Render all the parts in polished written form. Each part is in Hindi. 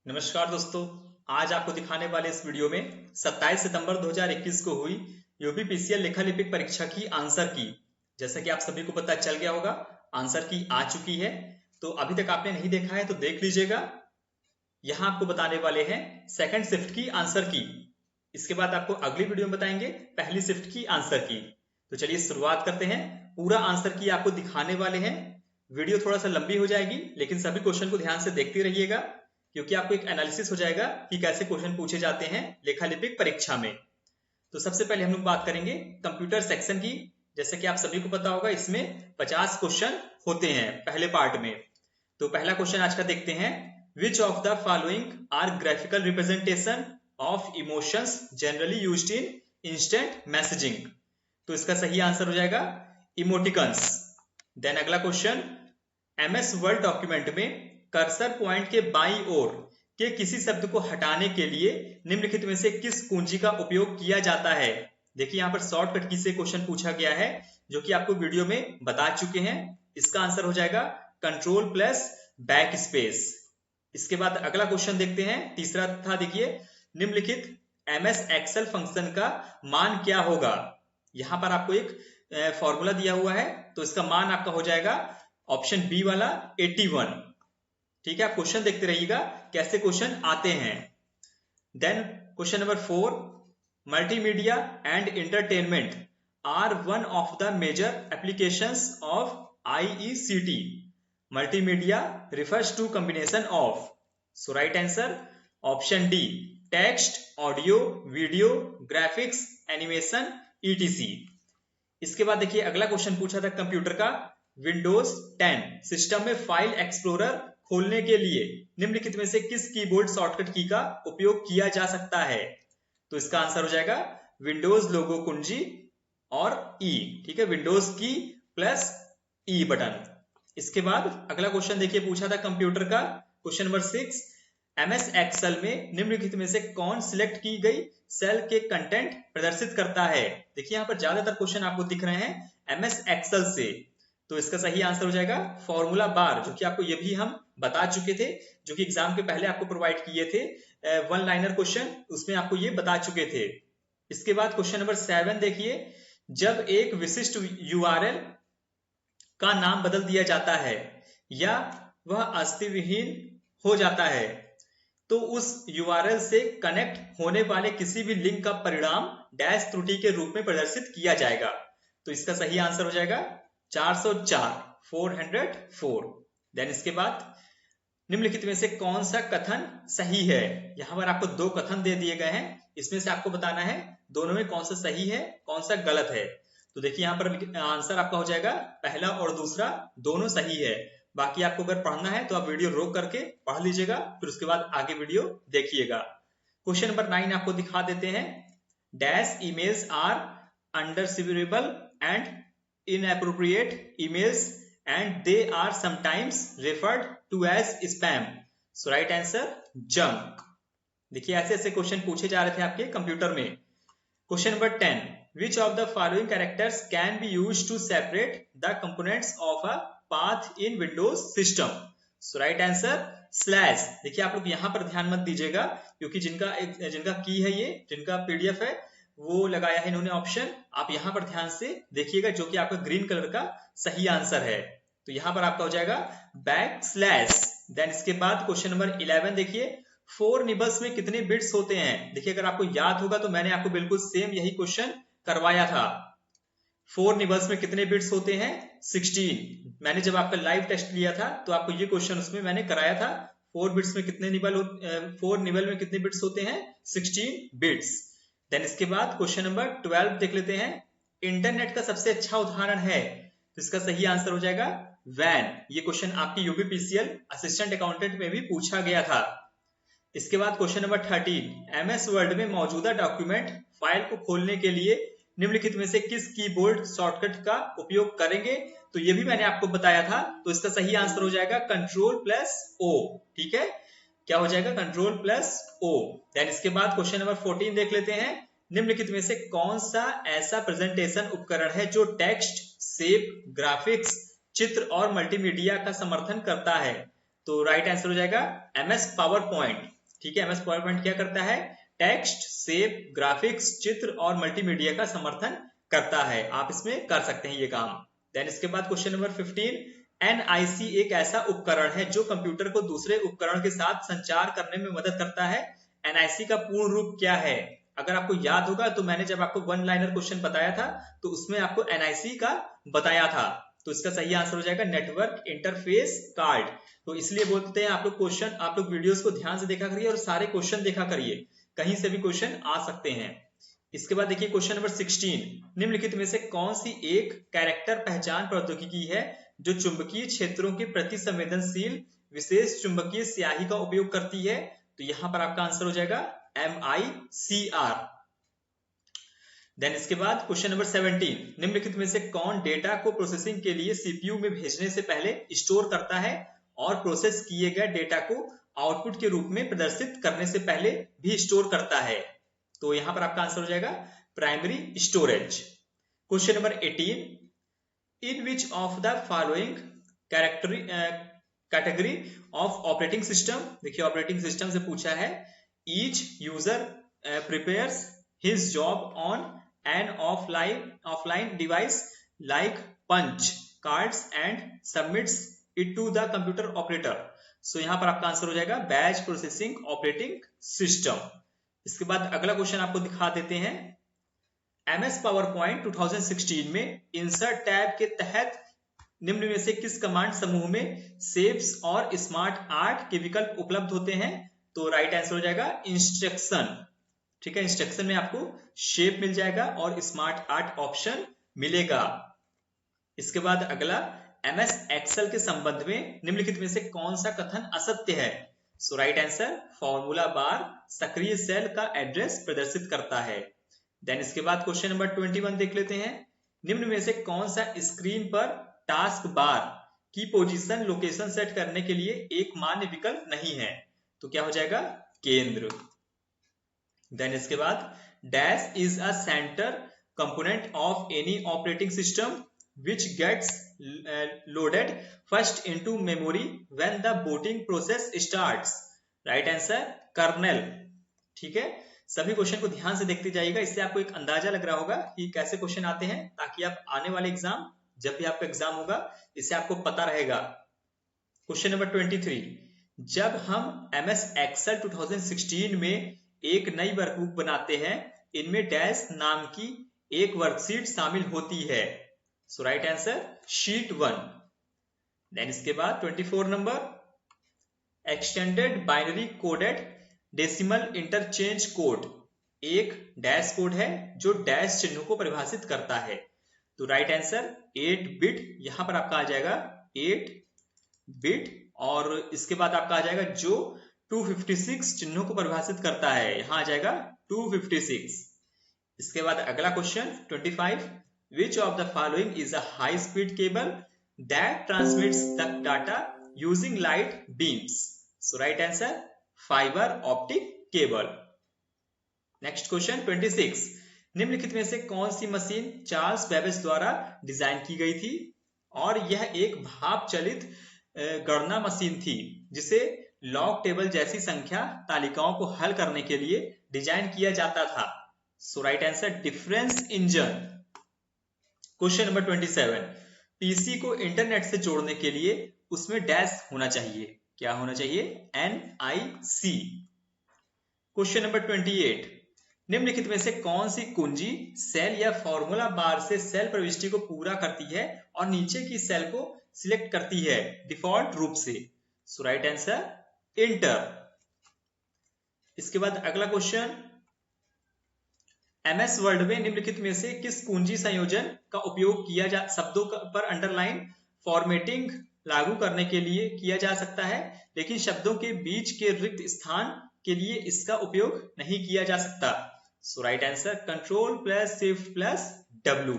नमस्कार दोस्तों। आज आपको दिखाने वाले इस वीडियो में 27 सितंबर 2021 को हुई यूपी पीसीएल लेखा लिपिक परीक्षा की आंसर की। जैसा कि आप सभी को पता चल गया होगा, आंसर की आ चुकी है। तो अभी तक आपने नहीं देखा है तो देख लीजिएगा। यहाँ आपको बताने वाले हैं सेकंड शिफ्ट की आंसर की। इसके बाद आपको अगली वीडियो में बताएंगे पहली शिफ्ट की आंसर की। तो चलिए शुरुआत करते हैं। पूरा आंसर की आपको दिखाने वाले हैं। वीडियो थोड़ा सा लंबी हो जाएगी, लेकिन सभी क्वेश्चन को ध्यान से देखते रहिएगा, क्योंकि आपको एक एनालिसिस हो जाएगा कि कैसे क्वेश्चन पूछे जाते हैं लेखा लिपिक परीक्षा में। तो सबसे पहले हम लोग बात करेंगे कंप्यूटर सेक्शन की। जैसे कि आप सभी को पता होगा, इसमें 50 क्वेश्चन होते हैं पहले पार्ट में। तो पहला क्वेश्चन आज का देखते हैं। Which of the following are graphical representation of emotions generally used in instant messaging. तो इसका सही आंसर हो जाएगा इमोटिकन्स। देन अगला क्वेश्चन, एमएस वर्ड डॉक्यूमेंट में कर्सर पॉइंट के बाईं ओर के किसी शब्द को हटाने के लिए निम्नलिखित में से किस कुंजी का उपयोग किया जाता है। देखिए यहाँ पर शॉर्टकट की से क्वेश्चन पूछा गया है, जो कि आपको वीडियो में बता चुके हैं। इसका आंसर हो जाएगा कंट्रोल प्लस बैक स्पेस। इसके बाद अगला क्वेश्चन देखते हैं, तीसरा था। देखिए, निम्नलिखित एमएस एक्सेल फंक्शन का मान क्या होगा। यहां पर आपको एक फॉर्मूला दिया हुआ है, तो इसका मान आपका हो जाएगा ऑप्शन बी वाला 81। ठीक है, आप क्वेश्चन देखते रहिएगा कैसे क्वेश्चन आते हैं। Then question number 4, multimedia and entertainment are one of the major applications of IECT. Multimedia refers to combination of, so right answer option D, text, audio, video, graphics, animation, etc। इसके बाद देखिए अगला क्वेश्चन पूछा था कंप्यूटर का, विंडोज 10 सिस्टम में फाइल एक्सप्लोरर खोलने के लिए निम्नलिखित में से किस कीबोर्ड शॉर्टकट की का उपयोग किया जा सकता है। तो इसका आंसर हो जाएगा विंडोज लोगो कुंजी और ई। ठीक है, विंडोज की प्लस ई बटन। इसके बाद अगला क्वेश्चन देखिए पूछा था कंप्यूटर का, क्वेश्चन नंबर 6, एमएस एक्सेल में निम्नलिखित में से कौन सिलेक्ट की गई सेल के कंटेंट प्रदर्शित करता है। देखिए यहाँ पर ज्यादातर क्वेश्चन आपको दिख रहे हैं एमएस एक्सेल से। तो इसका सही आंसर हो जाएगा फॉर्मूला बार, जो कि आपको ये भी हम बता चुके थे, जो कि एग्जाम के पहले आपको प्रोवाइड किए थे। वन लाइनर क्वेश्चन, उसमें आपको ये बता चुके थे। इसके बाद क्वेश्चन नंबर 7 देखिए, जब एक विशिष्ट यूआरएल का नाम बदल दिया जाता है या वह अस्तित्वहीन हो जाता है, तो उस यूआरएल से कनेक्ट होने वाले किसी भी लिंक का परिणाम डैश त्रुटि के रूप में प्रदर्शित किया जाएगा। तो इसका सही आंसर हो जाएगा 404। देन इसके बाद निम्नलिखित में से कौन सा कथन सही है। यहां पर आपको दो कथन दे दिए गए हैं, इसमें से आपको बताना है दोनों में कौन सा सही है कौन सा गलत है। तो देखिए यहाँ पर आंसर आपका हो जाएगा पहला और दूसरा दोनों सही है। बाकी आपको अगर पढ़ना है तो आप वीडियो रोक करके पढ़ लीजिएगा, फिर उसके बाद आगे वीडियो देखिएगा। क्वेश्चन नंबर 9 आपको दिखा देते हैं, dash emails are undiscoverable and inappropriate emails and they are sometimes referred to as spam. So right answer junk. देखिए ऐसे ऐसे क्वेश्चन पूछे जा रहे थे आपके कंप्यूटर में। Question number 10, which of the following characters can be used to separate the components of a path in Windows system? So right answer slash। देखिए आप लोग यहाँ पर ध्यान मत दीजिएगा, क्योंकि जिनका की है, ये जिनका पीडीएफ है वो लगाया है इन्होंने ऑप्शन। आप यहाँ पर ध्यान से देखिएगा, जो कि आपका ग्रीन कलर का सही आंसर है। तो यहाँ पर आपका हो जाएगा बैक स्लैश। देन इसके बाद क्वेश्चन नंबर 11 देखिए, 4 निबल्स में कितने बिट्स होते हैं। देखिए अगर आपको याद होगा तो मैंने आपको बिल्कुल सेम यही क्वेश्चन करवाया था। 4 निबल्स में कितने बिट्स होते हैं 16। मैंने जब आपका लाइव टेस्ट लिया था तो आपको ये क्वेश्चन उसमें मैंने कराया था। 4 निबल में कितने बिट्स होते हैं 16 बिट्स। देन इसके बाद क्वेश्चन नंबर 12 देख लेते हैं, इंटरनेट का सबसे अच्छा उदाहरण है। तो इसका सही आंसर हो जाएगा वैन। ये क्वेश्चन आपकी यूपी पीसीएल असिस्टेंट अकाउंटेंट में भी पूछा गया था। इसके बाद क्वेश्चन नंबर 13, एमएस वर्ड में मौजूदा डॉक्यूमेंट फाइल को खोलने के लिए निम्नलिखित में से किस कीबोर्ड शॉर्टकट का उपयोग करेंगे। तो ये भी मैंने आपको बताया था। तो इसका सही आंसर हो जाएगा कंट्रोल प्लस ओ। ठीक है, क्या हो जाएगा कंट्रोल प्लस ओ। देन इसके बाद क्वेश्चन नंबर 14 देख लेते हैं, निम्नलिखित में से कौन सा ऐसा प्रेजेंटेशन उपकरण है जो टेक्स्ट, शेप, ग्राफिक्स, चित्र और मल्टीमीडिया का समर्थन करता है। तो राइट आंसर हो जाएगा MS पावर पॉइंट। ठीक है, MS पावर पॉइंट क्या करता है? टेक्स्ट, शेप, ग्राफिक्स, चित्र और मल्टीमीडिया का समर्थन करता है। आप इसमें कर सकते हैं ये काम। देन इसके बाद क्वेश्चन नंबर 15, NIC एक ऐसा उपकरण है जो कंप्यूटर को दूसरे उपकरण के साथ संचार करने में मदद करता है। NIC का पूर्ण रूप क्या है? अगर आपको याद होगा तो मैंने जब आपको वन लाइनर क्वेश्चन बताया था तो उसमें आपको NIC का बताया था। तो इसका सही आंसर हो जाएगा नेटवर्क इंटरफेस कार्ड। तो इसलिए बोलते हैं आप लोग क्वेश्चन, आप लोग वीडियोस को ध्यान से देखा करिए और सारे क्वेश्चन देखा करिए, कहीं से भी क्वेश्चन आ सकते हैं। इसके बाद देखिए क्वेश्चन नंबर 16, निम्नलिखित में से कौन सी एक कैरेक्टर पहचान प्रौद्योगिकी है जो चुंबकीय क्षेत्रों के प्रति संवेदनशील विशेष चुंबकीय स्याही का उपयोग करती है? तो यहां पर आपका आंसर हो जाएगा MICR। देन इसके बाद क्वेश्चन नंबर 17, निम्नलिखित में से कौन डेटा को प्रोसेसिंग के लिए CPU में भेजने से पहले स्टोर करता है और प्रोसेस किए गए डेटा को आउटपुट के रूप में प्रदर्शित करने से पहले भी स्टोर करता है? तो यहां पर आपका आंसर हो जाएगा primary storage. Question number 18, in which of the following category of operating system, देखिए ऑपरेटिंग सिस्टम से पूछा है, each user prepares his job on an offline device like punch cards and submits it to the computer operator. So यहां पर आपका आंसर हो जाएगा बैच प्रोसेसिंग ऑपरेटिंग सिस्टम। इसके बाद अगला क्वेश्चन आपको दिखा देते हैं, MS पावर पॉइंट 2016 में इंसर्ट टैब के तहत निम्न में से किस कमांड समूह में शेप्स और स्मार्ट आर्ट के विकल्प उपलब्ध होते हैं? तो राइट आंसर हो जाएगा इंस्ट्रक्शन। ठीक है, इंस्ट्रक्शन में आपको शेप मिल जाएगा और स्मार्ट आर्ट ऑप्शन मिलेगा। इसके बाद अगला, MS एक्सेल के संबंध में निम्नलिखित में से कौन सा कथन असत्य है? सो राइट आंसर, फॉर्मूला बार सक्रिय सेल का एड्रेस प्रदर्शित करता है। देन इसके बाद क्वेश्चन नंबर 21 देख लेते हैं, निम्न में से कौन सा स्क्रीन पर टास्क बार की पोजीशन लोकेशन सेट करने के लिए एक मान्य विकल्प नहीं है? तो क्या हो जाएगा? केंद्र। देन इसके बाद, dash is a centre component of any operating system which gets loaded first into memory when the booting process starts. Right answer kernel. ठीक है, सभी क्वेश्चन को ध्यान से देखते जाइएगा, इससे आपको एक अंदाजा लग रहा होगा कि कैसे क्वेश्चन आते हैं, ताकि आप आने वाले एग्जाम, जब भी आपका एग्जाम होगा, इससे आपको पता रहेगा। क्वेश्चन नंबर 23, जब हम MS एक्सेल 2016 में एक नई वर्कबुक बनाते हैं, इनमें डैश नाम की एक वर्कशीट शामिल होती है। सो राइट आंसर शीट 1। देन इसके बाद 24 number, extended binary coded decimal interchange code एक डैश कोड है जो डैश चिन्हों को परिभाषित करता है। तो राइट आंसर 8 बिट, यहां पर आपका आ जाएगा 8 बिट, और इसके बाद आपका आ जाएगा जो 256 चिन्हों को परिभाषित करता है, यहां आ जाएगा 256। इसके बाद अगला question 25, which of the following is a high speed cable that transmits the data using light beams? So right answer, fiber optic cable. Next question 26, निम्नलिखित में से कौन सी मशीन चार्ल्स बेबेज द्वारा डिजाइन की गई थी? और यह एक भाप चलित गणना मशीन थी जिसे लॉग टेबल जैसी संख्या तालिकाओं को हल करने के लिए डिजाइन किया जाता था। So right answer difference engine. Question number 27, PC को इंटरनेट से जोड़ने के लिए उसमें डैश होना चाहिए, क्या होना चाहिए? NIC। क्वेश्चन नंबर 28, निम्नलिखित में से कौन सी कुंजी सेल या फॉर्मूला बार से सेल प्रविष्टि को पूरा करती है और नीचे की सेल को सिलेक्ट करती है डिफॉल्ट रूप से? सो राइट आंसर इंटर। इसके बाद अगला क्वेश्चन, MS वर्ड में निम्नलिखित में से किस कुंजी संयोजन का उपयोग किया जा शब्दों पर अंडरलाइन फॉर्मेटिंग लागू करने के लिए किया जा सकता है, लेकिन शब्दों के बीच के रिक्त स्थान के लिए इसका उपयोग नहीं किया जा सकता? So right answer control plus shift plus W।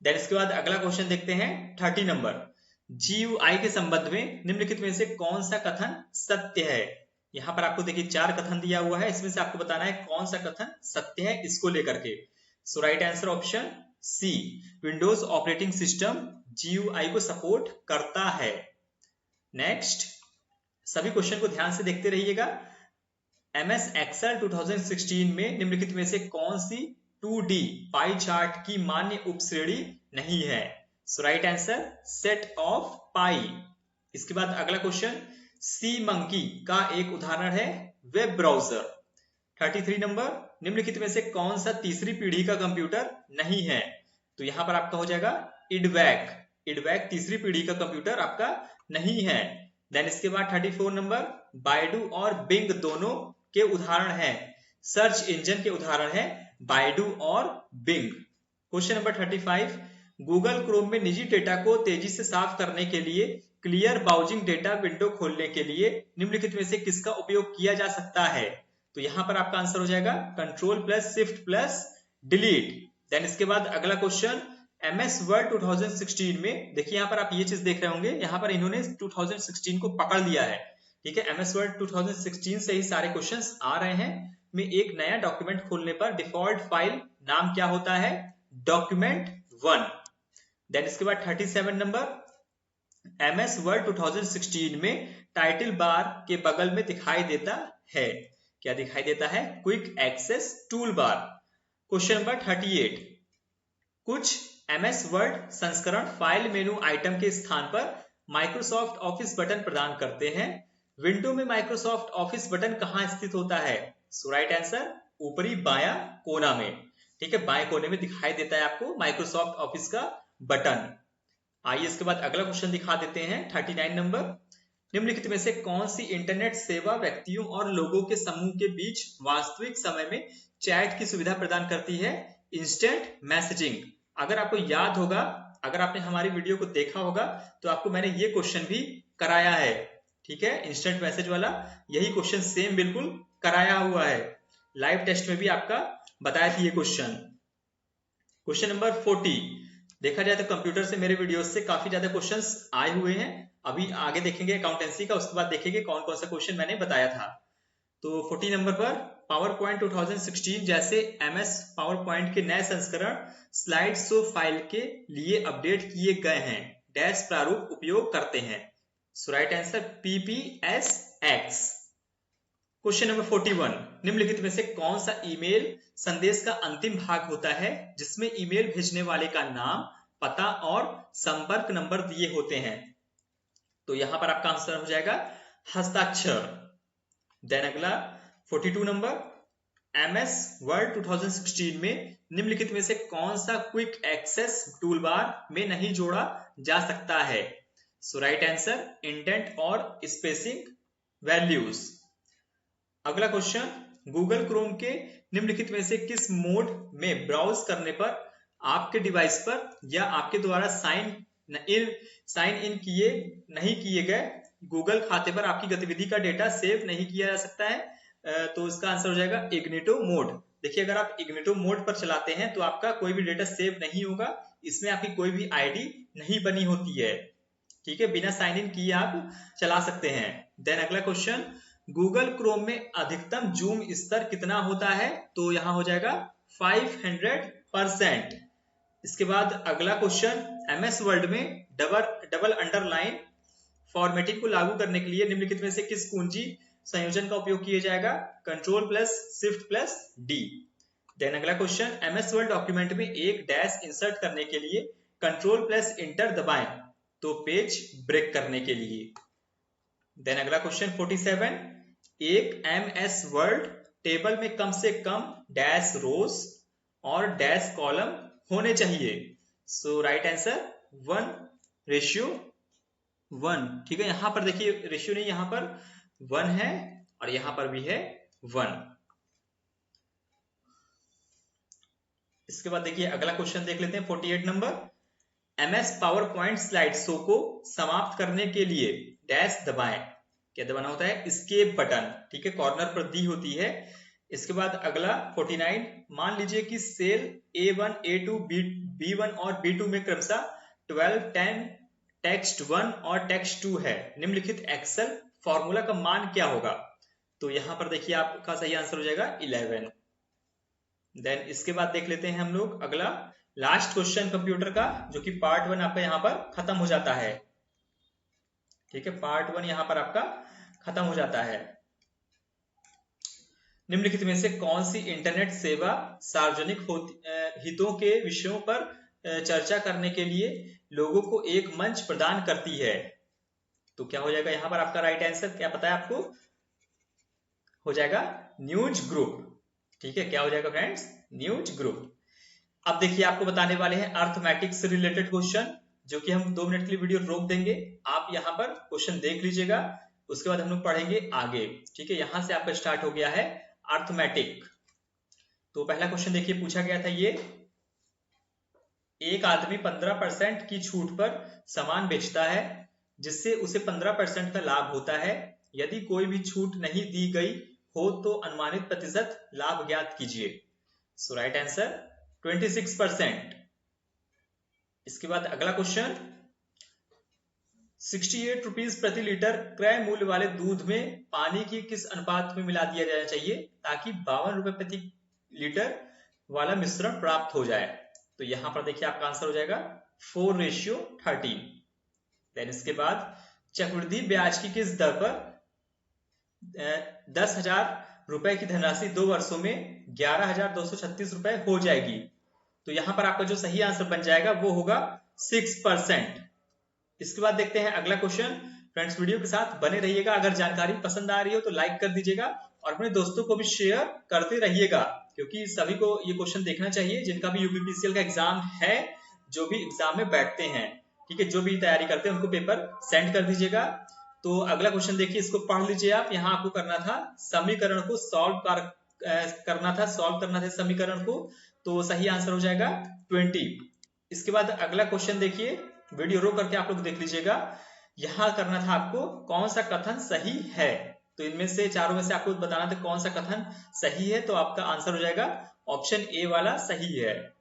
Then इसके बाद अगला क्वेश्चन देखते हैं 30 नंबर, GUI के संबंध में निम्नलिखित में से कौन सा कथन सत्य है? यहां पर आपको देखिए 4 कथन दिया हुआ है, इसमें से आपको बताना है कौन सा कथन सत्य है इसको लेकर के। So right answer option C, Windows operating system GUI को सपोर्ट करता है। नेक्स्ट सभी क्वेश्चन को ध्यान से देखते रहिएगा। MS Excel 2016 में निम्नलिखित में से कौन सी 2D पाई चार्ट की मान्य उपश्रेणी नहीं है? सो राइट आंसर सेट ऑफ पाई। इसके बाद अगला क्वेश्चन, सी मंकी का एक उदाहरण है वेब ब्राउजर। 33 नंबर, निम्नलिखित में से कौन सा तीसरी पीढ़ी का कंप्यूटर नहीं है? तो यहां पर आपका हो जाएगा इडवैक। इडवैक तीसरी पीढ़ी का कंप्यूटर आपका नहीं है। देन इसके बाद 34 नंबर, बायडू और बिंग दोनों के उदाहरण हैं, सर्च इंजन के उदाहरण हैं बायडू और Bing. Question number 35, Google Chrome में निजी डेटा को तेजी से साफ करने के लिए क्लियर ब्राउजिंग डेटा विंडो खोलने के लिए निम्नलिखित में से किसका उपयोग किया जा सकता है? तो यहां पर आपका आंसर हो जाएगा control plus shift plus delete. Then इसके बाद अगला क्वेश्चन, MS वर्ड 2016 में देखिए यहां पर आप ये चीज देख रहे होंगे, यहां पर इन्होंने 2016 को पकड़ लिया है। ठीक है, MS वर्ड 2016 से ही सारे क्वेश्चंस आ रहे हैं। में एक नया डॉक्यूमेंट खोलने पर डिफॉल्ट फाइल नाम क्या होता है? डॉक्यूमेंट 1। देन इसके बाद 37 नंबर, MS वर्ड 2016 में टाइटल बार के बगल में दिखाई देता है, क्या दिखाई देता है? Quick access tool bar. Question number 38, कुछ MS वर्ड संस्करण फाइल मेनू आइटम के स्थान पर माइक्रोसॉफ्ट ऑफिस बटन प्रदान करते हैं। विंडो में माइक्रोसॉफ्ट ऑफिस बटन कहां स्थित होता है? सो राइट आंसर ऊपरी बायां कोना में। ठीक है, बाएं कोने में दिखाई देता है आपको माइक्रोसॉफ्ट ऑफिस का बटन। आइए इसके बाद अगला क्वेश्चन दिखा देते हैं। 39 नंबर, निम्नलिखित में से कौन सी इंटरनेट सेवा व्यक्तियों और लोगों के समूह के बीच वास्तविक समय में चैट की सुविधा प्रदान करती है? Instant messaging. अगर आपको याद होगा, अगर आपने हमारी वीडियो को देखा होगा तो आपको मैंने ये क्वेश्चन भी कराया है। ठीक है, इंस्टेंट मैसेज वाला यही क्वेश्चन सेम बिल्कुल कराया हुआ है, लाइव टेस्ट में भी आपका बताया था ये क्वेश्चन। क्वेश्चन नंबर 40, देखा जाए तो कंप्यूटर से मेरे वीडियो से काफी ज्यादा क्वेश्चंस आए हुए हैं। अभी आगे देखेंगे अकाउंटेंसी का, उसके बाद देखेंगे कौन कौन सा क्वेश्चन मैंने बताया था। तो 40 नंबर पर, पावर पॉइंट 2016 जैसे MS पावर पॉइंट के नए संस्करण स्लाइड शो फाइल के लिए अपडेट किए गए हैं, डैश प्रारूप उपयोग करते हैं। So right answer PPSX। Question number 41, निम्नलिखित में से कौन सा ईमेल संदेश का अंतिम भाग होता है जिसमें ईमेल भेजने वाले का नाम, पता और संपर्क नंबर दिए होते हैं? तो यहां पर आपका आंसर हो जाएगा हस्ताक्षर। देन अगला 42 नंबर, MS वर्ड 2016 में निम्नलिखित में से कौन सा क्विक एक्सेस टूलबार में नहीं जोड़ा जा सकता है? सो राइट आंसर इंडेंट और स्पेसिंग वैल्यूज। अगला क्वेश्चन, गूगल क्रोम के निम्नलिखित में से किस मोड में ब्राउज करने पर आपके डिवाइस पर या आपके द्वारा साइन इन नहीं किए गए गूगल खाते पर आपकी गतिविधि का डेटा सेव नहीं किया जा सकता है? तो इसका आंसर हो जाएगा इग्निटो मोड। देखिए अगर आप इग्निटो मोड पर चलाते हैं तो आपका कोई भी डेटा सेव नहीं होगा, इसमें आपकी कोई भी ID नहीं बनी होती है। ठीक है, बिना साइन इन किए आप चला सकते हैं। देन अगला क्वेश्चन, गूगल क्रोम में अधिकतम जूम स्तर कितना होता है? तो यहां हो जाएगा 500%। इसके बाद अगला क्वेश्चन, MS वर्ड में डबल अंडरलाइन फॉर्मेटिंग को लागू करने के लिए निम्नलिखित में से किस कुंजी संयोजन का उपयोग किया जाएगा? Control plus shift plus D। Then अगला क्वेश्चन, MS वर्ड डॉक्यूमेंट में एक डैश इंसर्ट करने के लिए कंट्रोल प्लस इंटर दबाएं तो पेज ब्रेक करने के लिए। देन अगला क्वेश्चन 47, एक MS वर्ड टेबल में कम से कम डैश रोज और डैश कॉलम होने चाहिए? सो राइट आंसर 1:1। ठीक है, यहां पर देखिए रेशियो नहीं, यहां पर 1 है और यहां पर भी है 1। इसके बाद देखिए अगला क्वेश्चन देख लेते हैं 48 number, MS power point slide show को समाप्त करने के लिए डैश दबाएं, क्या दबाना होता है? Escape button. ठीक है, कॉर्नर पर दी होती है। इसके बाद अगला 49, मान लीजिए कि सेल A1, A2, B1 और B2 में क्रमशः 12, 10, टेक्स्ट 1 और टेक्स्ट 2 है, निम्नलिखित एक्सेल फॉर्मूला का मान क्या होगा? तो यहां पर देखिए आपका सही आंसर हो जाएगा 11। देन इसके बाद देख लेते हैं हम लोग अगला लास्ट क्वेश्चन कंप्यूटर का, जो कि पार्ट 1 आपका यहां पर खत्म हो जाता है। ठीक है, पार्ट 1 यहां पर आपका खत्म हो जाता है। निम्नलिखित में से कौन सी इंटरनेट सेवा सार्वजनिक हितों के विषयों पर चर्चा करने के लिए लोगों को एक मंच प्रदान करती है? तो क्या हो जाएगा यहाँ पर आपका राइट आंसर, क्या पता है आपको? हो जाएगा न्यूज ग्रुप। ठीक है, क्या हो जाएगा फ्रेंड्स? News group. अब देखिए आपको बताने वाले हैं अर्थमेटिक से रिलेटेड क्वेश्चन, जो कि हम 2 मिनट के लिए वीडियो रोक देंगे। आप यहाँ पर क्वेश्चन देख लीजिएगा, उसके बाद हम लोग पढ़ेंगे आगे। ठीक है, यहां से आपका स्टार्ट हो गया है अर्थमेटिक। तो पहला क्वेश्चन देखिए पूछा गया था ये, एक आदमी 15% की छूट पर सामान बेचता है जिससे उसे 15% का लाभ होता है। यदि कोई भी छूट नहीं दी गई हो तो अनुमानित प्रतिशत लाभ ज्ञात कीजिए। सो राइट आंसर 26%। इसके बाद अगला क्वेश्चन, 68 रुपीज प्रति लीटर क्रय मूल्य वाले दूध में पानी की किस अनुपात में मिला दिया जाना चाहिए ताकि 52 रुपए प्रति लीटर वाला मिश्रण प्राप्त हो जाए? तो यहां पर देखिए आपका आंसर हो जाएगा 4:13। देन इसके बाद चक्रवृद्धि ब्याज की किस दर पर 10,000 रुपए की धनराशि 2 वर्षों में 11,236 रुपए हो जाएगी? तो यहां पर आपका जो सही आंसर बन जाएगा वो होगा 6%। इसके बाद देखते हैं अगला क्वेश्चन। फ्रेंड्स वीडियो के साथ बने रहिएगा, अगर जानकारी पसंद आ रही हो तो लाइक कर दीजिएगा और अपने दोस्तों को भी शेयर करते रहिएगा, क्योंकि सभी को ये क्वेश्चन देखना चाहिए जिनका भी यूपीपीसीएल का एग्जाम है, जो भी एग्जाम में बैठते हैं। ठीक है, जो भी तैयारी करते हैं उनको पेपर सेंड कर दीजिएगा। तो अगला क्वेश्चन देखिए, इसको पढ़ लीजिए आप। यहाँ आपको करना था समीकरण को करना था समीकरण को, तो सही आंसर हो जाएगा 20। इसके बाद अगला क्वेश्चन देखिए, वीडियो रोक करके आप लोग देख लीजिएगा। यहां करना था आपको कौन सा कथन सही है, तो इनमें से चारों में से आपको बताना था कौन सा कथन सही है, तो आपका आंसर हो जाएगा ऑप्शन ए वाला सही है।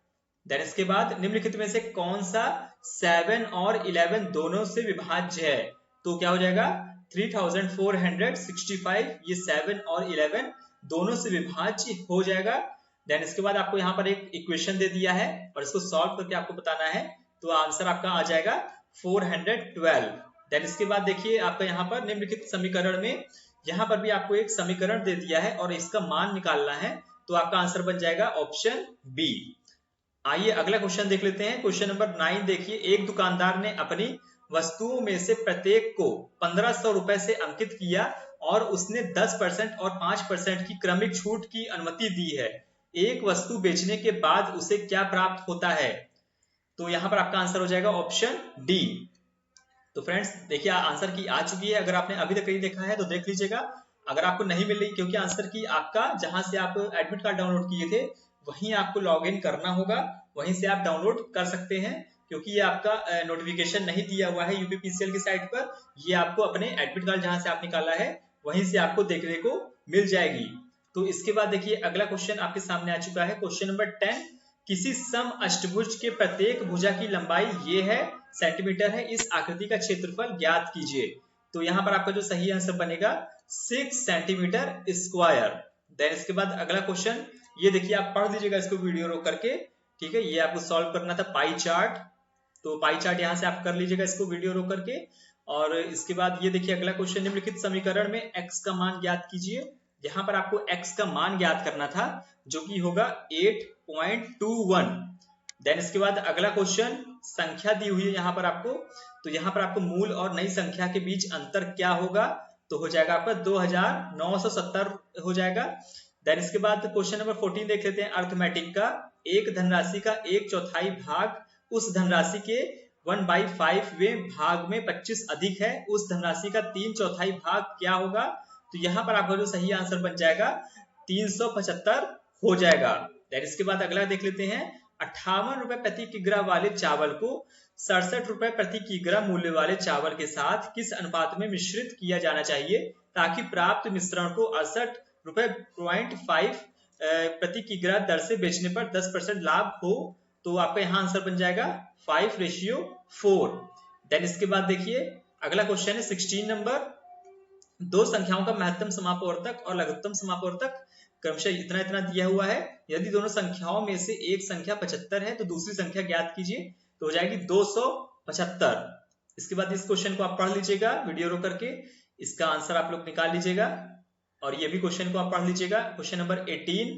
देन इसके बाद निम्नलिखित में से कौन सा 7 और 11 दोनों से विभाज्य है? तो क्या हो जाएगा 3465, ये 7 और 11 दोनों से विभाज्य हो जाएगा। देन इसके बाद आपको यहाँ पर एक इक्वेशन दे दिया है और इसको सॉल्व करके आपको बताना है, तो आंसर आपका आ जाएगा 412। देन इसके बाद देखिए आपका यहाँ पर निम्नलिखित समीकरण में यहाँ पर भी आपको एक समीकरण दे दिया है और इसका मान निकालना है, तो आपका आंसर बन जाएगा ऑप्शन बी। आइए अगला क्वेश्चन देख लेते हैं। क्वेश्चन नंबर 9 देखिए, एक दुकानदार ने अपनी वस्तुओं में से प्रत्येक को 1500 रुपए से अंकित किया और उसने 10% और 5% की क्रमिक छूट की अनुमति दी है। एक वस्तु बेचने के बाद उसे क्या प्राप्त होता है? तो यहां पर आपका आंसर हो जाएगा ऑप्शन डी। तो फ्रेंड्स देखिए आंसर की आ चुकी है, अगर आपने अभी तक नहीं देखा है तो देख लीजिएगा। अगर आपको नहीं मिल रही, क्योंकि आंसर की आपका जहां से आप एडमिट कार्ड डाउनलोड किए थे वहीं आपको लॉग इन करना होगा, वहीं से आप डाउनलोड कर सकते हैं, क्योंकि ये आपका नोटिफिकेशन नहीं दिया हुआ है यूपीपीसीएल की साइट पर। ये आपको अपने एडमिट कार्ड जहां से आप निकाला है वहीं से आपको देखने को मिल जाएगी। तो इसके बाद देखिए अगला क्वेश्चन आपके सामने आ चुका है। क्वेश्चन नंबर 10, किसी सम अष्टभुज के प्रत्येक भुजा की लंबाई ये है सेंटीमीटर है, इस आकृति का क्षेत्रफल ज्ञात कीजिए। तो यहाँ पर आपका जो सही आंसर बनेगा 6 सेंटीमीटर स्क्वायर। देन इसके बाद अगला क्वेश्चन ये देखिए, आप पढ़ लीजिएगा इसको वीडियो रोक करके। ठीक है, ये आपको सॉल्व करना था पाई चार्ट, तो पाई चार्ट यहाँ से आप कर लीजिएगा इसको वीडियो रोक करके। और इसके बाद ये देखिए अगला क्वेश्चन, निम्नलिखित समीकरण में x का मान ज्ञात कीजिए। यहाँ पर आपको x का मान ज्ञात करना था जो कि होगा 8.21। देन इसके बाद अगला क्वेश्चन, संख्या दी हुई है यहाँ पर आपको, तो यहाँ पर आपको मूल और नई संख्या के बीच अंतर क्या होगा? तो हो जाएगा आपका 2970 हो जाएगा। देन इसके बाद क्वेश्चन नंबर 14 देख लेते हैं अर्थमेटिक का। एक धनराशि का 1/4 भाग उस धनराशि के 1/5वें भाग में 25 अधिक है, उस धनराशि का 3/4 भाग क्या होगा? तो यहाँ पर आपका जो सही आंसर बन जाएगा 375 हो जाएगा। देन इसके बाद अगला देख लेते हैं, 58 रुपए प्रति किग्रा वाले चावल को 67 रुपए प्रति किग्रा मूल्य वाले चावल के साथ किस अनुपात में मिश्रित किया जाना चाहिए ताकि प्राप्त मिश्रण को 68.5 प्रति किग्रा दर से बेचने पर 10% लाभ हो? तो आपका यहाँ आंसर बन जाएगा 5:4। देन इसके बाद देखिए अगला क्वेश्चन है 16 नंबर, दो संख्याओं का महत्तम समापवर्तक और लघुत्तम समापवर्तक क्रमशः इतना इतना दिया हुआ है। यदि दोनों संख्याओं में से एक संख्या 75 है तो दूसरी संख्या ज्ञात कीजिए। तो हो जाएगी 275। इसके बाद इस क्वेश्चन को आप पढ़ लीजिएगा वीडियो रोक करके। इसका आंसर आप लोग निकाल लीजिएगा और ये भी क्वेश्चन को आप पढ़ लीजिएगा। क्वेश्चन नंबर 18,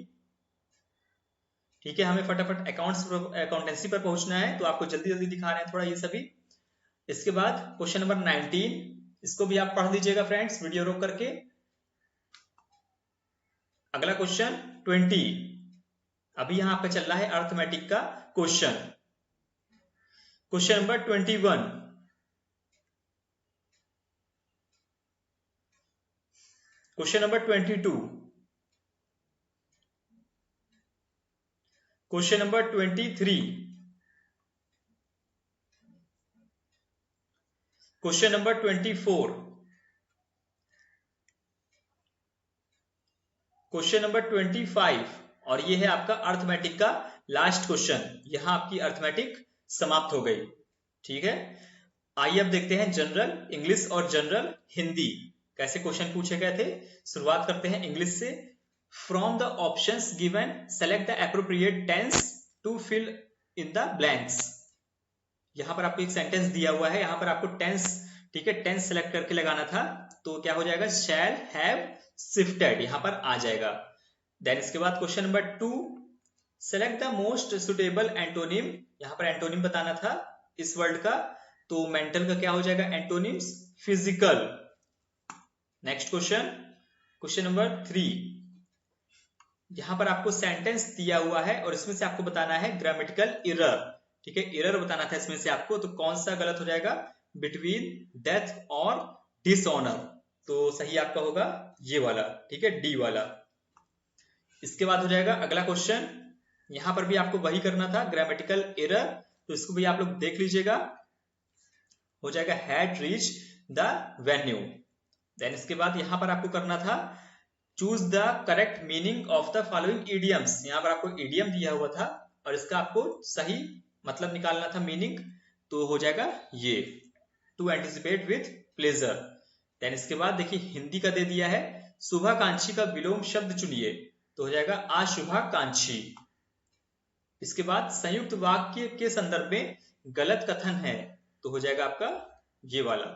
ठीक है, हमें फटाफट अकाउंटेंसी पर पहुंचना है तो आपको जल्दी जल्दी दिखा रहे हैं थोड़ा ये सभी। इसके बाद क्वेश्चन नंबर 19, इसको भी आप पढ़ लीजिएगा फ्रेंड्स वीडियो रोक करके। अगला क्वेश्चन 20, अभी यहां पे चल रहा है अर्थमेटिक का question. Question number 21, question number 22, question number 23, question number 24, question number 25 और ये है आपका अर्थमेटिक का लास्ट क्वेश्चन। यहां आपकी अर्थमेटिक समाप्त हो गई। ठीक है, आइए अब देखते हैं जनरल इंग्लिश और जनरल हिंदी कैसे क्वेश्चन पूछे गए थे। शुरुआत करते हैं इंग्लिश से। From the options given select the appropriate tense to fill in the blanks. यहां पर आपको एक सेंटेंस दिया हुआ है, यहां पर आपको टेंस, ठीक है, टेंस सेलेक्ट करके लगाना था। तो क्या हो जाएगा, शैल हैव शिफ्टेड यहां पर आ जाएगा। देन इसके बाद question number 2, select the most suitable antonym. यहां पर एंटोनिम बताना था इस वर्ड का, तो मेंटल का क्या हो जाएगा antonyms, physical. Next question, question number 3, यहां पर आपको सेंटेंस दिया हुआ है और इसमें से आपको बताना है ग्रामेटिकल एरर। ठीक है, एरर बताना था इसमें से आपको, तो कौन सा गलत हो जाएगा, बिटवीन डेथ और डिसऑनर। तो सही आपका होगा ये वाला, ठीक है, डी वाला। इसके बाद हो जाएगा अगला क्वेश्चन, यहां पर भी आपको वही करना था ग्रामेटिकल एरर, तो इसको भी आप लोग देख लीजिएगा। हो जाएगा had reach the venue. Then इसके बाद यहां पर आपको करना था choose the correct meaning of the following idioms. यहां पर आपको इडियम दिया हुआ था और इसका आपको सही मतलब निकालना था मीनिंग, तो हो जाएगा ये to anticipate with pleasure. Then इसके बाद देखिए हिंदी का दे दिया है, शुभाकांक्षी का विलोम शब्द चुनिए, तो हो जाएगा आशुभाकांक्षी। इसके बाद संयुक्त वाक्य के संदर्भ में गलत कथन है, तो हो जाएगा आपका ये वाला।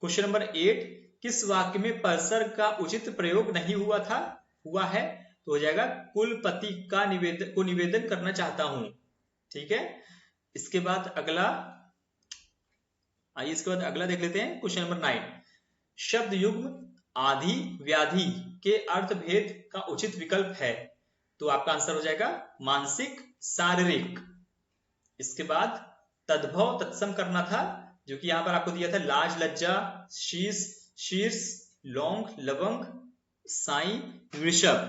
क्वेश्चन नंबर 8, किस वाक्य में परसर्ग का उचित प्रयोग नहीं हुआ है, तो हो जाएगा कुलपति का निवेदन करना चाहता हूं। ठीक है, इसके बाद अगला, आइए इसके बाद अगला देख लेते हैं। क्वेश्चन नंबर 9, शब्द युग्म आधि व्याधि के अर्थ भेद का उचित विकल्प है, तो आपका आंसर हो जाएगा मानसिक शारीरिक। इसके बाद तद्भव तत्सम करना था, जो कि यहां पर आपको दिया था लाज लज्जा शीश शीर्ष लौंग लवंग साई वृषभ।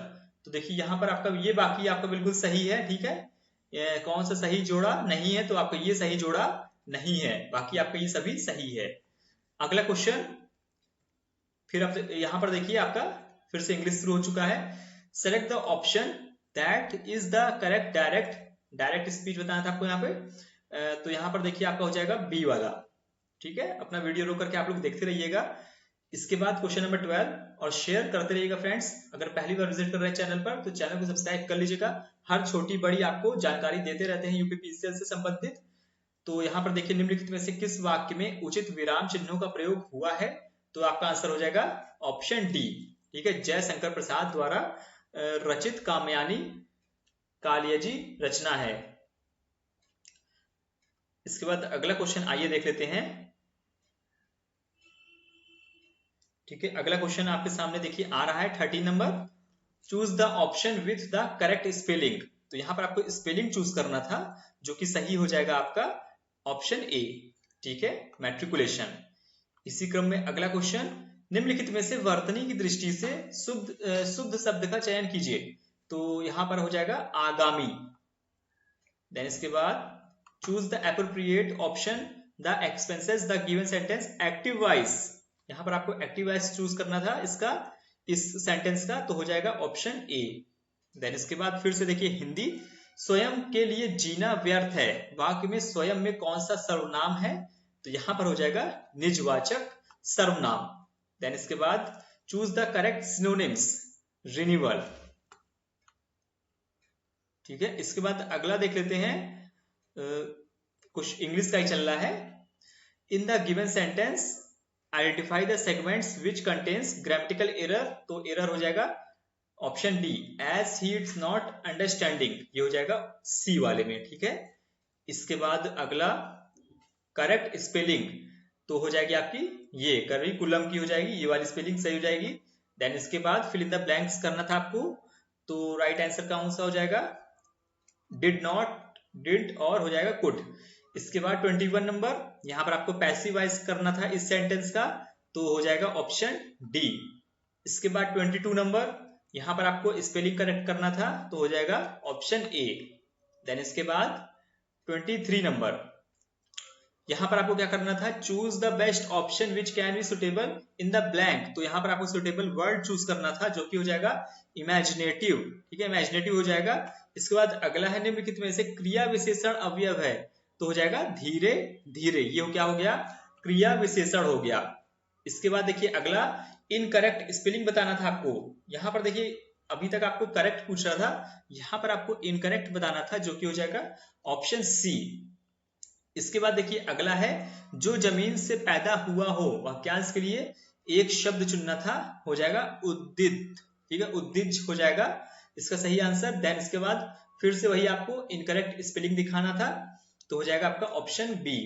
तो देखिए यहां पर आपका ये बाकी आपका बिल्कुल सही है। ठीक है, कौन सा सही जोड़ा नहीं है, तो आपका ये सही जोड़ा नहीं है, बाकी आपका ये सभी सही है। अगला क्वेश्चन, फिर आप यहां पर देखिए आपका फिर से इंग्लिश शुरू हो चुका है। Select the option that is the correct direct speech बताना था आपको यहाँ पे, तो यहां पर देखिए आपका हो जाएगा बी वाला। ठीक है, अपना वीडियो रोक करके आप लोग देखते रहिएगा। इसके बाद क्वेश्चन नंबर 12 और शेयर करते रहिएगा फ्रेंड्स। अगर पहली बार विजिट कर रहे हैं चैनल पर तो चैनल को सब्सक्राइब कर लीजिएगा, हर छोटी बड़ी आपको जानकारी देते रहते हैं यूपीपीसीएल से संबंधित। तो यहाँ पर देखिए निम्नलिखित में से किस वाक्य में उचित विराम चिन्हों का प्रयोग हुआ है, तो आपका आंसर हो जाएगा ऑप्शन डी। ठीक है, जयशंकर प्रसाद द्वारा रचित कामयानी कालियाजी रचना है। इसके बाद अगला क्वेश्चन आइए देख लेते हैं। ठीक है, अगला क्वेश्चन आपके सामने देखिए आ रहा है 13 number, choose the option with the correct spelling. तो यहां पर आपको स्पेलिंग चूज करना था, जो कि सही हो जाएगा आपका ऑप्शन ए। ठीक है, मैट्रिकुलेशन। इसी क्रम में अगला क्वेश्चन, निम्नलिखित में से वर्तनी की दृष्टि से शुद्ध शब्द का चयन कीजिए, तो यहां पर हो जाएगा आगामी। देन इसके बाद choose the appropriate option the expenses the given sentence active voice. यहां पर आपको एक्टिव वॉइस चूज करना था इसका, इस सेंटेंस का, तो हो जाएगा ऑप्शन ए। देन इसके बाद फिर से देखिए हिंदी, स्वयं के लिए जीना व्यर्थ है, वाक्य में स्वयं में कौन सा सर्वनाम है, तो यहां पर हो जाएगा निजवाचक सर्वनाम। देन इसके बाद choose the correct synonyms, renewal. ठीक है, इसके बाद अगला देख लेते हैं, कुछ इंग्लिश का ही चल रहा है। In the given sentence identify the segments which contains grammatical error, तो एरर हो जाएगा option D, as he it's not understanding, ये हो जाएगा सी वाले में, ठीक है। इसके बाद अगला करेक्ट स्पेलिंग, तो हो जाएगी आपकी ये करिकुलम की हो जाएगी, ये वाली स्पेलिंग सही हो जाएगी। देन इसके बाद फिल इन द ब्लैंक्स करना था आपको, तो राइट आंसर कौन सा हो जाएगा, डिड नॉट, डिड और हो जाएगा कुड। इसके बाद 21 नंबर, यहां पर आपको पैसिवाइज करना था इस सेंटेंस का, तो हो जाएगा ऑप्शन डी। इसके बाद 22 नंबर, यहां पर आपको स्पेलिंग करेक्ट करना था, तो हो जाएगा ऑप्शन ए। देन इसके बाद 23 नंबर, यहां पर आपको क्या करना था, choose the best option which can be suitable in the blank, तो यहां पर आपको सुटेबल वर्ड चूज करना था, जो कि हो जाएगा इमेजिनेटिव, ठीक है, इमेजिनेटिव हो जाएगा। इसके बाद अगला है निम्नलिखित में से क्रिया विशेषण अवयव है, तो हो जाएगा धीरे धीरे, ये क्या हो गया, क्रिया विशेषण हो गया। इसके बाद देखिए अगला इनकरेक्ट स्पेलिंग बताना था आपको, यहां पर देखिए अभी तक आपको करेक्ट पूछ रहा था, यहां पर आपको इनकरेक्ट बताना था, जो कि हो जाएगा ऑप्शन सी। इसके बाद देखिए अगला है जो जमीन से पैदा हुआ हो, वाक्यांश के लिए एक शब्द चुनना था, हो जाएगा उद्दित, ठीक है, उद्दिज हो जाएगा इसका सही आंसर। देन इसके बाद फिर से वही आपको इनकरेक्ट स्पेलिंग दिखाना था, तो हो जाएगा आपका ऑप्शन बी।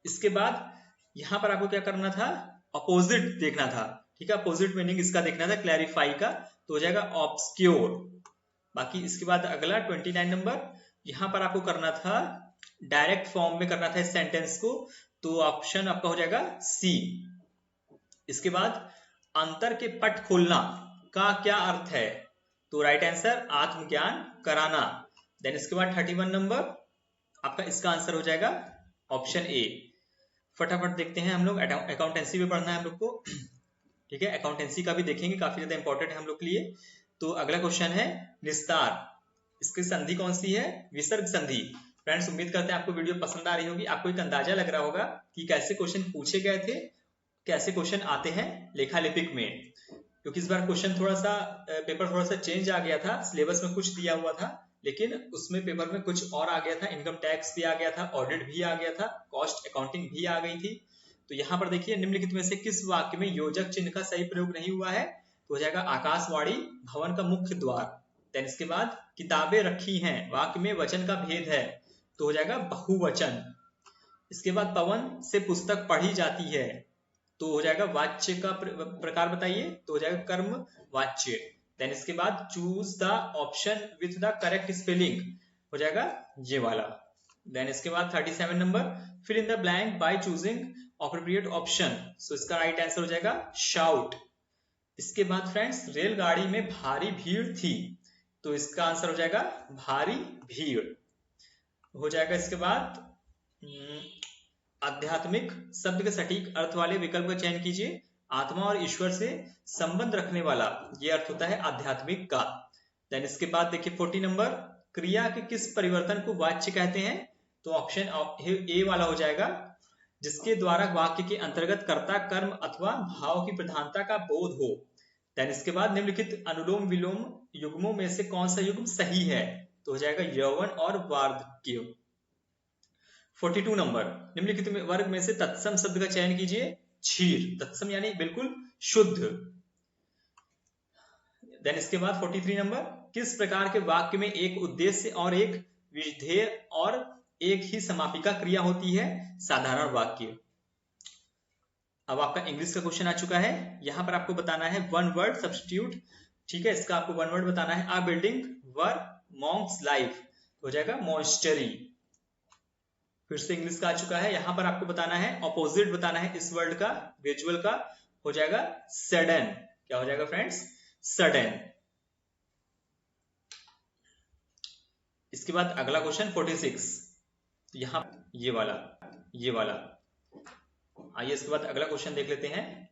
इसके बाद यहां पर आपको क्या करना था, अपोजिट देखना था, ठीक है, अपोजिट मीनिंग इसका देखना था, क्लैरिफाई का, तो हो जाएगा ऑब्सक्योर। बाकी इसके बाद अगला 29 नंबर, यहां पर आपको करना था डायरेक्ट फॉर्म में करना था इस सेंटेंस को, तो ऑप्शन आपका हो जाएगा सी। इसके बाद अंतर के पट खोलना का क्या अर्थ है, तो राइट आंसर आत्मज्ञान कराना। देन इसके बाद 31 नंबर आपका इसका आंसर हो जाएगा ऑप्शन ए। फटाफट देखते हैं हम लोग, अकाउंटेंसी में पढ़ना है हम लोग को, ठीक है, अकाउंटेंसी का भी देखेंगे, काफी ज्यादा इंपॉर्टेंट है हम लोग के लिए। तो अगला क्वेश्चन है निस्तार, इसकी संधि कौन सी है, विसर्ग संधि। फ्रेंड्स उम्मीद करते हैं आपको वीडियो पसंद आ रही होगी, आपको एक अंदाजा लग रहा होगा कि कैसे क्वेश्चन पूछे गए थे, कैसे क्वेश्चन आते हैं लेखालिपिक में, क्योंकि इस बार क्वेश्चन थोड़ा सा पेपर थोड़ा सा चेंज आ गया था, सिलेबस में कुछ दिया हुआ था लेकिन उसमें पेपर में कुछ और आ गया था, इनकम टैक्स भी आ गया था, ऑडिट भी आ गया था, कॉस्ट अकाउंटिंग भी आ गई थी। तो यहाँ पर देखिए निम्नलिखित में से किस वाक्य में योजक चिन्ह का सही प्रयोग नहीं हुआ है, तो हो जाएगा आकाशवाणी भवन का मुख्य द्वार। देन इसके बाद किताबें रखी हैं, वाक्य में वचन का भेद है, तो हो जाएगा बहुवचन। इसके बाद पवन से पुस्तक पढ़ी जाती है, तो हो जाएगा वाच्य का प्रकार बताइए, तो हो जाएगा कर्म वाच्य। देन इसके बाद choose the option with the correct spelling, हो जाएगा ये वाला। देन इसके बाद 37 number, fill in the blank by choosing appropriate option, so इसका राइट आंसर हो जाएगा शाउट। इसके बाद फ्रेंड्स रेलगाड़ी में भारी भीड़ थी, तो इसका आंसर हो जाएगा भारी भीड़ हो जाएगा। इसके बाद आध्यात्मिक शब्द के सटीक अर्थ वाले विकल्प का चयन कीजिए, आत्मा और ईश्वर से संबंध रखने वाला, ये अर्थ होता है आध्यात्मिक का। देन इसके बाद देखिए 40 नंबर, क्रिया के किस परिवर्तन को वाच्य कहते हैं, तो ऑप्शन ए वाला हो जाएगा, जिसके द्वारा वाक्य के अंतर्गत कर्ता कर्म अथवा भाव की प्रधानता का बोध हो। देन इसके बाद निम्नलिखित अनुलोम विलोम युग्मों में से कौन सा युग्म सही है, तो हो जाएगा यौवन और वार्धक्य। 42 नंबर, निम्नलिखित वर्ग में से तत्सम शब्द का चयन कीजिए, क्षीर, तत्सम यानी बिल्कुल शुद्ध। देन इसके बाद 43 नंबर, किस प्रकार के वाक्य में एक उद्देश्य और एक विधेय और एक ही समापिका क्रिया होती है, साधारण वाक्य। अब आपका इंग्लिश का क्वेश्चन आ चुका है, यहां पर आपको बताना है वन वर्ड सब्स्टिट्यूट, ठीक है, इसका आपको वन वर्ड बताना है, आ बिल्डिंग वर मॉन्क्स लाइफ, हो जाएगा मॉन्स्टरी। फिर से इंग्लिश का आ चुका है, यहां पर आपको बताना है ऑपोजिट बताना है इस वर्ड का, विजुअल का, हो जाएगा सडन, क्या हो जाएगा फ्रेंड्स, सडन। इसके बाद अगला क्वेश्चन 46, यहां ये वाला, आइए इसके बाद अगला क्वेश्चन देख लेते हैं।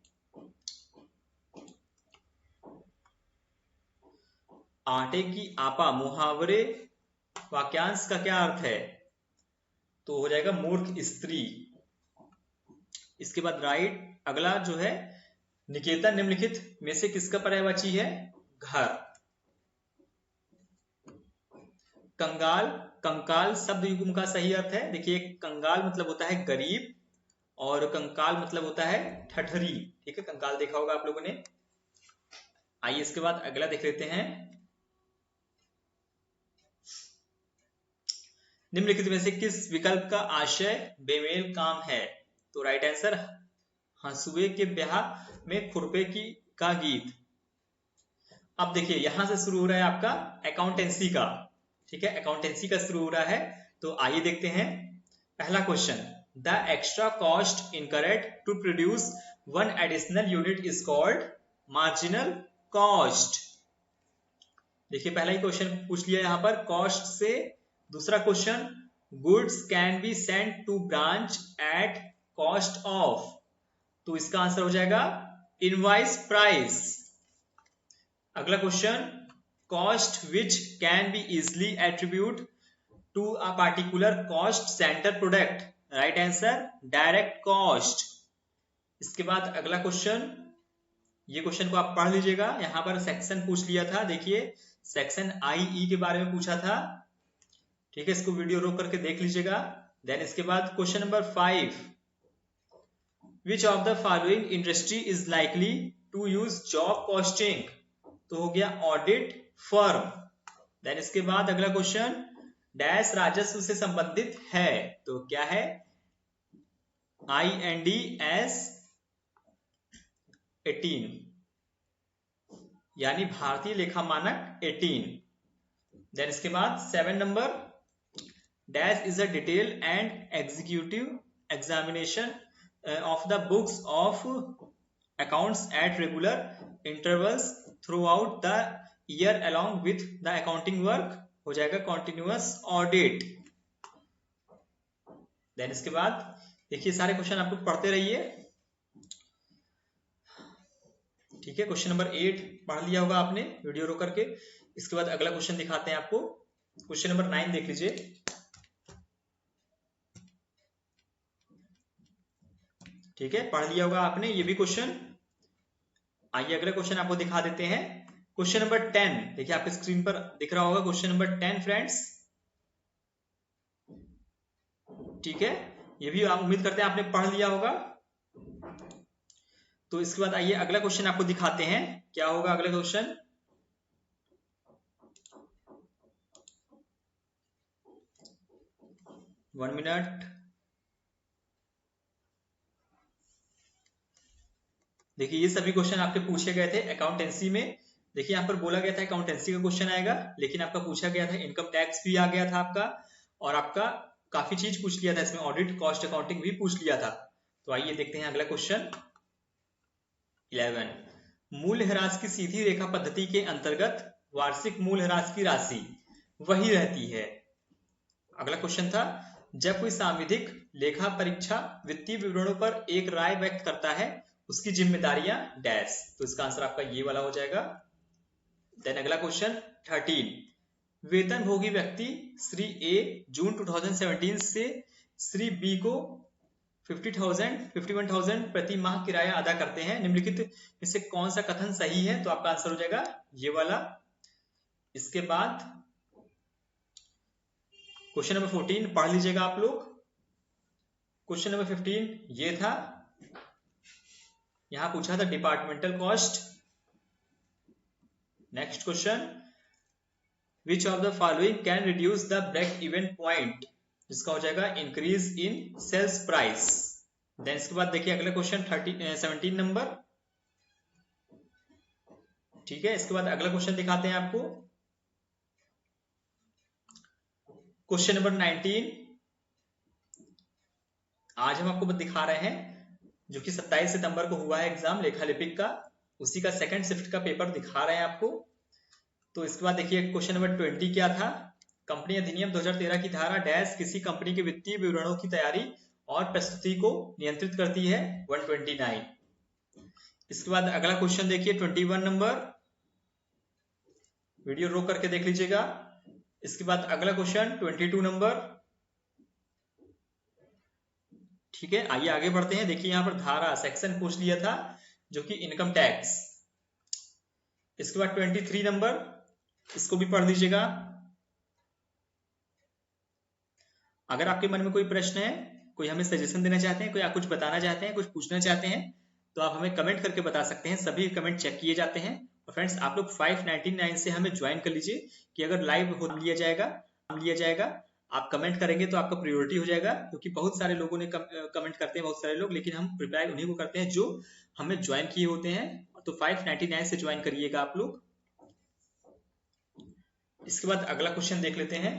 आटे की आपा मुहावरे वाक्यांश का क्या अर्थ है, तो हो जाएगा मूर्ख स्त्री। इसके बाद राइट अगला जो है, निकेतन निम्नलिखित में से किसका पर्यायवाची है, घर। कंगाल, कंकाल शब्द युग्म का सही अर्थ है, देखिए कंगाल मतलब होता है गरीब और कंकाल मतलब होता है ठठरी। ठीक है, कंकाल देखा होगा आप लोगों ने। आइए इसके बाद अगला देख लेते हैं। निम्नलिखित में से किस विकल्प का आशय बेमेल काम है? तो राइट आंसर, हंसुए के ब्याह में खुरपे की का गीत। अब देखिए यहां से शुरू हो रहा है आपका अकाउंटेंसी का। ठीक है, अकाउंटेंसी का शुरू हो रहा है। तो आइए देखते हैं पहला question. The extra cost incurred to produce one additional unit is called marginal cost. देखिए पहला ही क्वेश्चन पूछ लिया यहां पर कॉस्ट से। दूसरा question, goods can be sent to branch at cost of. तो इसका आंसर हो जाएगा इनवॉइस प्राइस। अगला question, cost which can be easily attribute to a particular cost center product. Right answer, direct cost. इसके बाद अगला क्वेश्चन, ये क्वेश्चन को आप पढ़ लीजिएगा। यहां पर सेक्शन पूछ लिया था, देखिए सेक्शन आई के बारे में पूछा था। ठीक है, इसको वीडियो रोक करके देख लीजिएगा। देन इसके बाद question number 5, which of the following industry is likely to use job costing. तो हो गया ऑडिट फर्म। देन इसके बाद अगला क्वेश्चन, डैश राजस्व से संबंधित है। तो क्या है, INDS 18 यानी भारतीय लेखा मानक 18। देन इसके बाद 7 number, dash is a detail and executive examination of the books of accounts at regular intervals through out the year along with the accounting work. हो जाएगा कॉन्टिन्यूअस ऑडिट। देन इसके बाद देखिए सारे क्वेश्चन आप लोग पढ़ते रहिए। ठीक है, क्वेश्चन नंबर 8 पढ़ लिया होगा आपने वीडियो रोक करके। इसके बाद अगला क्वेश्चन दिखाते हैं आपको। क्वेश्चन नंबर 9 देख लीजिए। ठीक है, पढ़ लिया होगा आपने ये भी क्वेश्चन। आइए अगला क्वेश्चन आपको दिखा देते हैं। क्वेश्चन नंबर 10 देखिए आपके स्क्रीन पर दिख रहा होगा। Question number 10 friends. ठीक है, ये भी आप उम्मीद करते हैं आपने पढ़ लिया होगा। तो इसके बाद आइए अगला क्वेश्चन आपको दिखाते हैं। क्या होगा अगला क्वेश्चन? One minute. देखिए ये सभी क्वेश्चन आपके पूछे गए थे अकाउंटेंसी में। देखिए यहाँ पर बोला गया था अकाउंटेंसी का क्वेश्चन आएगा, लेकिन आपका पूछा गया था इनकम टैक्स भी आ गया था आपका, और आपका काफी चीज पूछ लिया था इसमें, ऑडिट कॉस्ट अकाउंटिंग भी पूछ लिया था। तो आइए देखते हैं अगला क्वेश्चन 11। मूल्यह्रास की सीधी रेखा पद्धति के अंतर्गत वार्षिक मूल्यह्रास की राशि वही रहती है। अगला क्वेश्चन था, जब कोई सांविधिक लेखा परीक्षा वित्तीय विवरणों पर एक राय व्यक्त करता है उसकी जिम्मेदारियां डैश। तो इसका आंसर आपका ये वाला हो जाएगा। देन अगला क्वेश्चन 13। वेतन भोगी व्यक्ति श्री ए जून 2017 से श्री बी को 51,000 प्रति माह किराया अदा करते हैं। निम्नलिखित में से कौन सा कथन सही है? तो आपका आंसर हो जाएगा ये वाला। इसके बाद क्वेश्चन नंबर 14 पढ़ लीजिएगा आप लोग। क्वेश्चन नंबर 15 ये था, यहां पूछा था departmental cost. Next question, which of the following can reduce the break even point. जिसका हो जाएगा इंक्रीज इन सेल्स प्राइस। देन इसके बाद देखिए अगला क्वेश्चन 17 नंबर। ठीक है, इसके बाद अगला क्वेश्चन दिखाते हैं आपको। क्वेश्चन नंबर 19 आज हम आपको दिखा रहे हैं, जो कि 27 सितंबर को हुआ है एग्जाम लेखा लिपिक का, उसी का सेकंड शिफ्ट का पेपर दिखा रहे हैं आपको। तो इसके बाद देखिए क्वेश्चन नंबर 20 क्या था, कंपनी अधिनियम 2013 की धारा डैश किसी कंपनी के वित्तीय विवरणों की तैयारी और प्रस्तुति को नियंत्रित करती है 129। इसके बाद अगला क्वेश्चन देखिए 21 नंबर, वीडियो रोक करके देख लीजिएगा। इसके बाद अगला क्वेश्चन 22 नंबर। ठीक है, आइए आगे बढ़ते हैं। देखिए यहां पर धारा सेक्शन पूछ लिया था जो कि इनकम टैक्स। इसके बाद 23 नंबर, इसको भी पढ़ लीजिएगा। अगर आपके मन में कोई प्रश्न है कोई हमें सजेशन देना चाहते हैं, कोई आप कुछ बताना चाहते हैं, कुछ पूछना चाहते हैं, तो आप हमें कमेंट करके बता सकते हैं। सभी कमेंट चेक किए जाते हैं। और फ्रेंड्स, आप लोग 599 से हमें ज्वाइन कर लीजिए कि अगर लाइव हो लिया जाएगा, आप कमेंट करेंगे तो आपका प्रायोरिटी हो जाएगा, क्योंकि बहुत सारे लोगों ने कमेंट करते हैं, बहुत सारे लोग, लेकिन हम रिप्लाई उन्हीं को करते हैं जो हमें ज्वाइन किए होते हैं। तो 599 से ज्वाइन करिएगा आप लोग। इसके बाद अगला क्वेश्चन देख लेते हैं।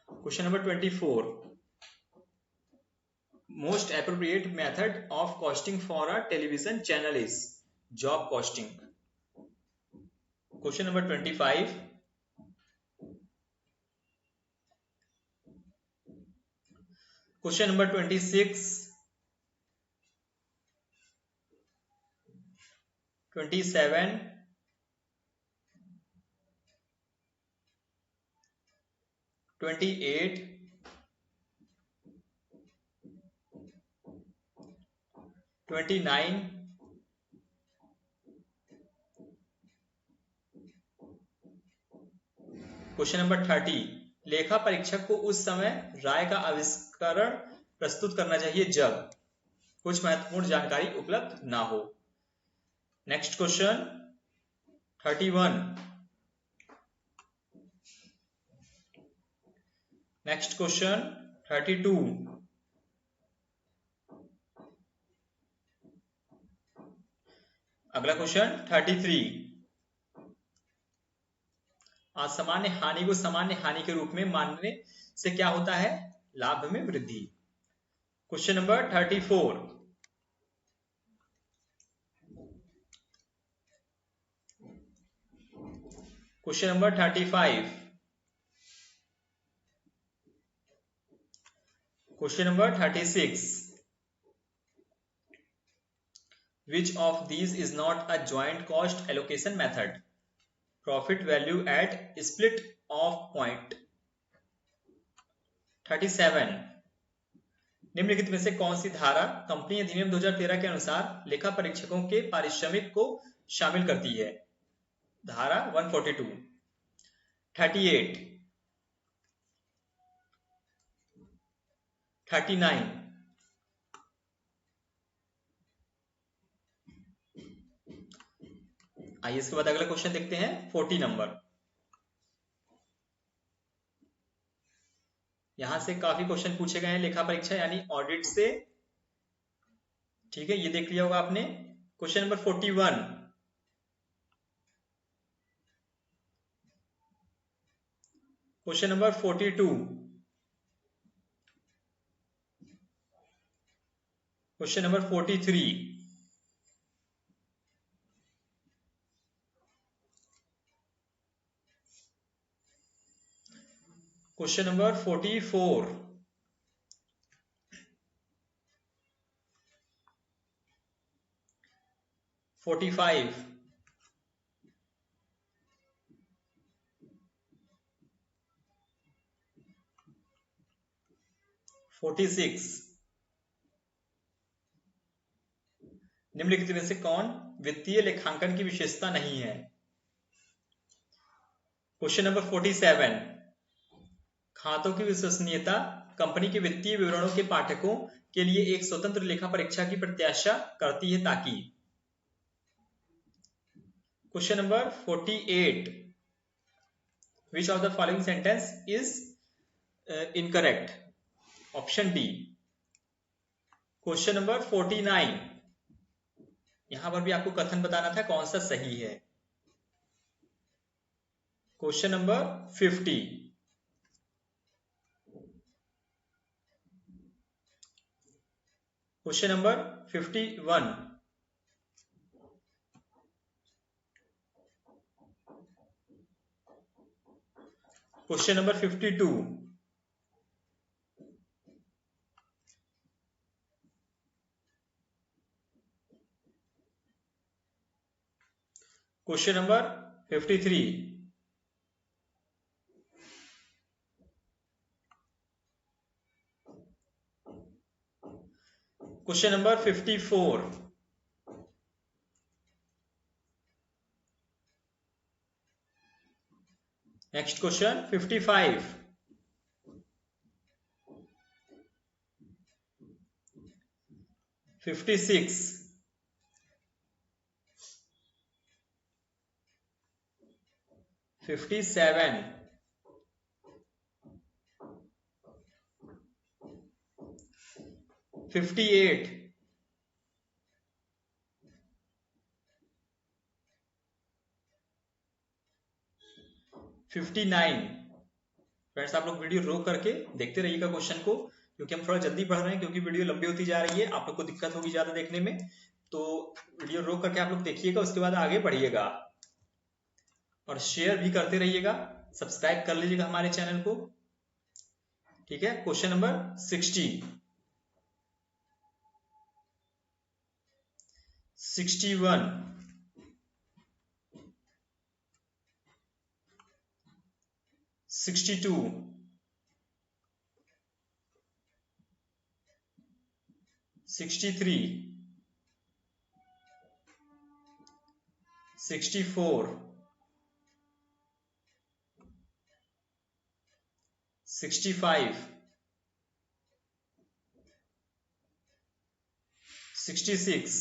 Question number 24, most appropriate method of costing for a television channel is job costing. Question number 25, question number 26, 27, 28, 29, question number 30, लेखा परीक्षक को उस समय राय का आविष्करण प्रस्तुत करना चाहिए जब कुछ महत्वपूर्ण जानकारी उपलब्ध ना हो। नेक्स्ट क्वेश्चन 31, नेक्स्ट क्वेश्चन 32, अगला क्वेश्चन 33, असामान्य हानि को सामान्य हानि के रूप में मानने से क्या होता है? लाभ में वृद्धि। Question number 34, question number 35, question number 36, which of these is not a joint cost allocation method? Profit value at split off point। 37, निम्नलिखित में से कौन सी धारा कंपनी अधिनियम 2013 के अनुसार लेखा परीक्षकों के पारिश्रमिक को शामिल करती है? धारा 142। 38, 39, आइए इसके बाद अगला क्वेश्चन देखते हैं 40 नंबर। यहां से काफी क्वेश्चन पूछे गए हैं लेखा परीक्षा यानी ऑडिट से, ठीक है, ये देख लिया होगा आपने। Question number 41, question number 42, question number 43, question number 44, (45), 46, निम्नलिखित में से कौन वित्तीय लेखांकन की विशेषता नहीं है? क्वेश्चन नंबर 47, खातों की विश्वसनीयता कंपनी के वित्तीय विवरणों के पाठकों के लिए एक स्वतंत्र लेखा परीक्षा की प्रत्याशा करती है ताकि। Question number 48, which of the following sentence is incorrect? Option D. Question number 49, यहां पर भी आपको कथन बताना था कौन सा सही है। Question number 50, question number 51, question number 52, question number 53, question number 54, next question 55, 56, 57, 58, 59। Friends आप लोग वीडियो रोक करके देखते रहिएगा क्वेश्चन को, क्योंकि हम थोड़ा जल्दी पढ़ रहे हैं, क्योंकि वीडियो लंबी होती जा रही है, आप लोग को दिक्कत होगी ज्यादा देखने में। तो वीडियो रोक करके आप लोग देखिएगा, उसके बाद आगे बढ़िएगा और शेयर भी करते रहिएगा, सब्सक्राइब कर लीजिएगा हमारे चैनल को। ठीक है, question number 60, 61, 62, 63, 64, 65, 66,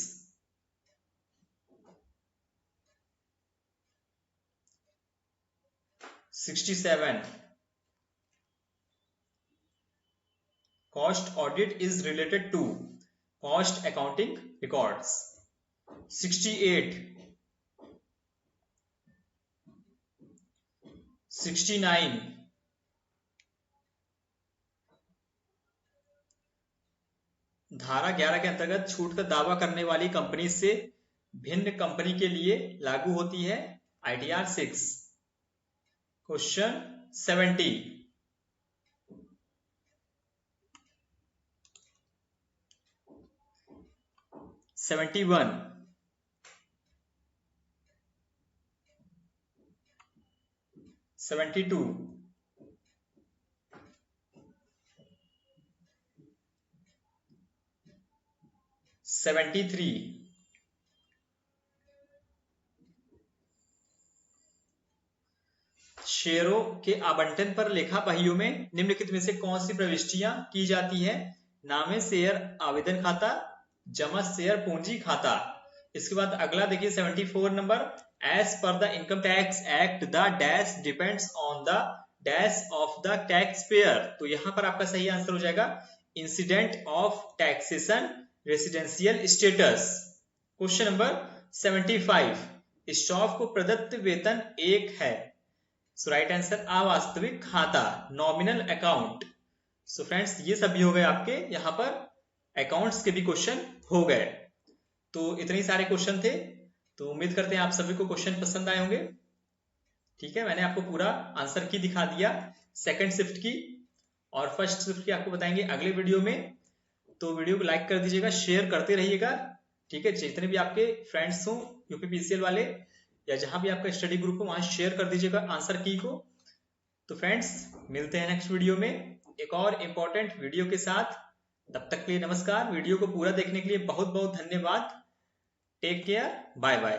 67। Cost audit is related to cost accounting records. 68, 69, धारा 11 के अंतर्गत छूट का दावा करने वाली कंपनी से भिन्न कंपनी के लिए लागू होती है ITR 6। क्वेश्चन 70, 71, 72, 73, 'शेयरों के आवंटन पर लेखा पहियों में निम्नलिखित में से कौन सी प्रविष्टियां की जाती है? नामे शेयर आवेदन खाता, जमा शेयर पूंजी खाता। इसके बाद अगला देखिए 74 number, as per the income tax act the dash depends on the dash of the tax payer. तो यहां पर आपका सही आंसर हो जाएगा incident of taxation residential status. Question number 75, staff को प्रदत्त वेतन 1 है। सो राइट आंसर अवास्तविक खाता, नॉमिनल अकाउंट। सो फ्रेंड्स ये सभी हो गए आपके यहाँ पर अकाउंट्स के भी क्वेश्चन हो गए। तो इतने ही सारे क्वेश्चन थे, तो उम्मीद करते हैं आप सभी को क्वेश्चन पसंद आए होंगे। ठीक है, मैंने आपको पूरा आंसर की दिखा दिया, सेकंड शिफ्ट की और फर्स्ट शिफ्ट की आपको बताएंगे अगले वीडियो में। तो वीडियो को लाइक कर दीजिएगा, शेयर करते रहिएगा। ठीक है, जितने भी आपके फ्रेंड्स हो यूपीपीसीएल वाले या जहां भी आपका स्टडी ग्रुप हो वहां शेयर कर दीजिएगा आंसर की को। तो फ्रेंड्स मिलते हैं नेक्स्ट वीडियो में एक और इम्पोर्टेंट वीडियो के साथ। तब तक के लिए नमस्कार। वीडियो को पूरा देखने के लिए बहुत बहुत धन्यवाद। Take care, bye bye.